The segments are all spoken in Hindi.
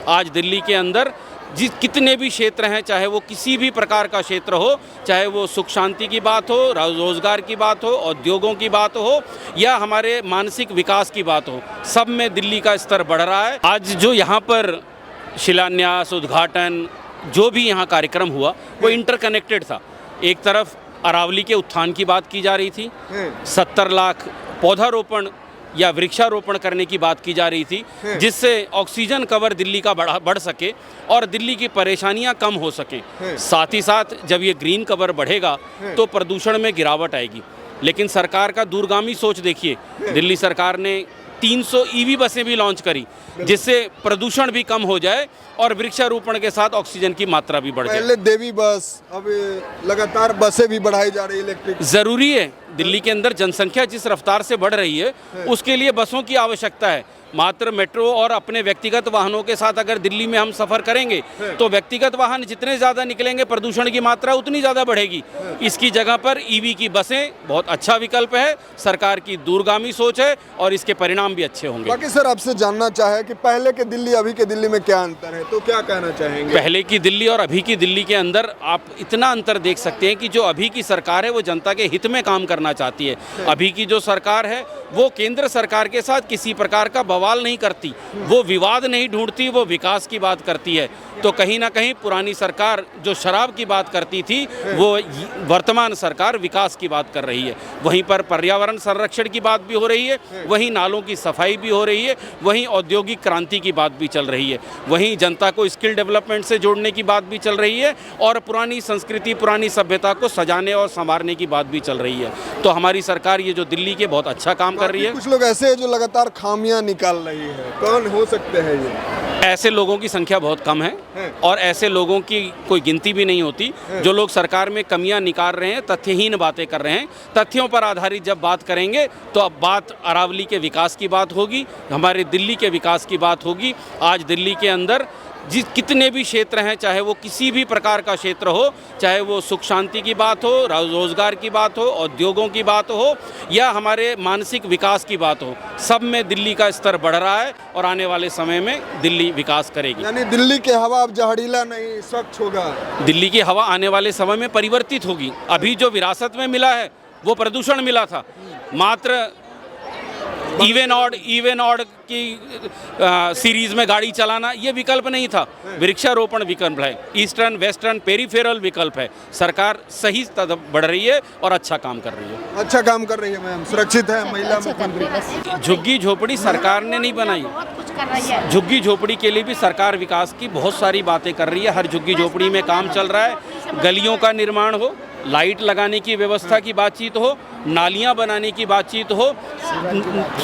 आज दिल्ली के अंदर कितने भी क्षेत्र हैं, चाहे वो किसी भी प्रकार का क्षेत्र हो, चाहे वो सुख शांति की बात हो, रोजगार की बात हो, उद्योगों की बात हो या हमारे मानसिक विकास की बात हो, सब में दिल्ली का स्तर बढ़ रहा है। आज जो यहाँ पर शिलान्यास, उद्घाटन, जो भी यहाँ कार्यक्रम हुआ वो इंटरकनेक्टेड था। एक तरफ अरावली के उत्थान की बात की जा रही थी, 70 लाख पौधारोपण या वृक्षारोपण करने की बात की जा रही थी, जिससे ऑक्सीजन कवर दिल्ली का बढ़ सके और दिल्ली की परेशानियां कम हो सकें। साथ ही साथ जब ये ग्रीन कवर बढ़ेगा तो प्रदूषण में गिरावट आएगी। लेकिन सरकार का दूरगामी सोच देखिए, दिल्ली सरकार ने 300 ईवी बसें भी लॉन्च करी, जिससे प्रदूषण भी कम हो जाए और वृक्षारोपण के साथ ऑक्सीजन की मात्रा भी बढ़ जाए। पहले देवी बस, अब लगातार बसें भी बढ़ाई जा रही है इलेक्ट्रिक। जरूरी है, दिल्ली के अंदर जनसंख्या जिस रफ्तार से बढ़ रही है उसके लिए बसों की आवश्यकता है। मात्र मेट्रो और अपने व्यक्तिगत वाहनों के साथ अगर दिल्ली में हम सफ़र करेंगे तो व्यक्तिगत वाहन जितने ज़्यादा निकलेंगे प्रदूषण की मात्रा उतनी ज़्यादा बढ़ेगी। इसकी जगह पर ईवी की बसें बहुत अच्छा विकल्प है, सरकार की दूरगामी सोच है और इसके परिणाम भी अच्छे होंगे। बाकी सर, आपसे जानना चाहे कि पहले के दिल्ली अभी के दिल्ली में क्या अंतर है, तो क्या कहना चाहेंगे? पहले की दिल्ली और अभी की दिल्ली के अंदर आप इतना अंतर देख सकते हैं कि जो अभी की सरकार है वो जनता के हित में काम करना चाहती है। अभी की जो सरकार है वो केंद्र सरकार के साथ किसी प्रकार का बवाल नहीं करती, वो विवाद नहीं ढूंढती, वो विकास की बात करती है। तो कहीं ना कहीं पुरानी सरकार जो शराब की बात करती थी, वो वर्तमान सरकार विकास की बात कर रही है। वहीं पर पर्यावरण संरक्षण की बात भी हो रही है, वहीं नालों की सफाई भी हो रही है, वहीं औद्योगिक क्रांति की बात भी चल रही है, वहीं जनता को स्किल डेवलपमेंट से जोड़ने की बात भी चल रही है और पुरानी संस्कृति, पुरानी सभ्यता को सजाने और संवारने की बात भी चल रही है। तो हमारी सरकार ये जो दिल्ली के बहुत अच्छा काम कर रही है। कुछ लोग ऐसे हैं जो लगातार खामियां निकाल रही है, कौन हो सकते हैं ये? ऐसे लोगों की संख्या बहुत कम है और ऐसे लोगों की कोई गिनती भी नहीं होती। जो लोग सरकार में कमियां निकाल रहे हैं, तथ्यहीन बातें कर रहे हैं, तथ्यों पर आधारित जब बात करेंगे तो अब बात अरावली के विकास की बात होगी, हमारे दिल्ली के विकास की बात होगी। आज दिल्ली के अंदर कितने भी क्षेत्र हैं, चाहे वो किसी भी प्रकार का क्षेत्र हो, चाहे वो सुख शांति की बात हो, रोजगार की बात हो, उद्योगों की बात हो या हमारे मानसिक विकास की बात हो, सब में दिल्ली का स्तर बढ़ रहा है और आने वाले समय में दिल्ली विकास करेगी। यानी दिल्ली की हवा अब जहरीला नहीं, स्वच्छ होगा। दिल्ली की हवा आने वाले समय में परिवर्तित होगी। अभी जो विरासत में मिला है वो प्रदूषण मिला था। मात्र इवन ऑड की सीरीज में गाड़ी चलाना ये विकल्प नहीं था, वृक्षारोपण विकल्प है, ईस्टर्न वेस्टर्न पेरिफेरल विकल्प है। सरकार सही बढ़ रही है और अच्छा काम कर रही है। अच्छा काम कर रही है मैम, सुरक्षित है महिला मुख्यमंत्री। झुग्गी झोपड़ी सरकार ने नहीं बनाई, झुग्गी झोपड़ी के लिए भी सरकार विकास की बहुत सारी बातें कर रही है। हर झुग्गी झोपड़ी में काम चल रहा है, गलियों का निर्माण हो, लाइट लगाने की व्यवस्था की बातचीत हो, नालियां बनाने की बातचीत हो,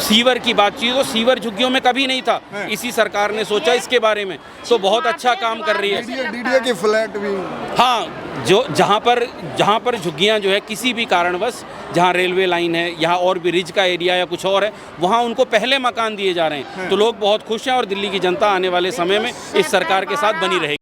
सीवर की बातचीत हो। सीवर झुग्गियों में कभी नहीं था, इसी सरकार ने सोचा इसके बारे में, तो बहुत अच्छा काम कर रही है। डीडीए की फ्लैट भी, हाँ, जो जहाँ पर झुग्गियाँ जो है किसी भी कारणवश, जहाँ रेलवे लाइन है, यहाँ और भी रिज का एरिया या कुछ और है, वहाँ उनको पहले मकान दिए जा रहे हैं। तो लोग बहुत खुश हैं और दिल्ली की जनता आने वाले समय में इस सरकार के साथ बनी रहेगी।